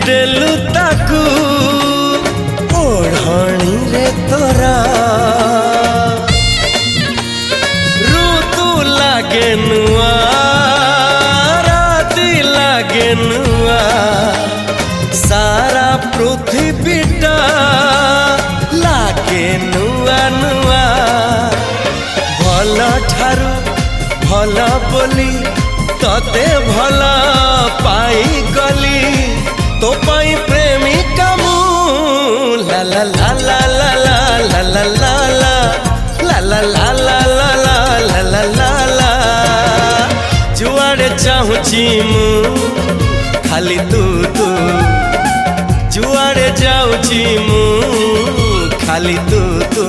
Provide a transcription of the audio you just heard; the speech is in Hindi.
देलु ताकू ओढ़णी रे तोरा ऋतु लागे नुआ राति लागे नुआ सारा पृथ्वीटा लागे नुआ नुआ भल ठारू भल बोली तते भल पाई गली तो पाई प्रेमिका मु ला ला ला ला ला ला ला ला ला ला ला ला ला ला ला ला ला जुआड़े चाहूची मु खाली तू तू जुआड़े जाऊची मु खाली तू तू।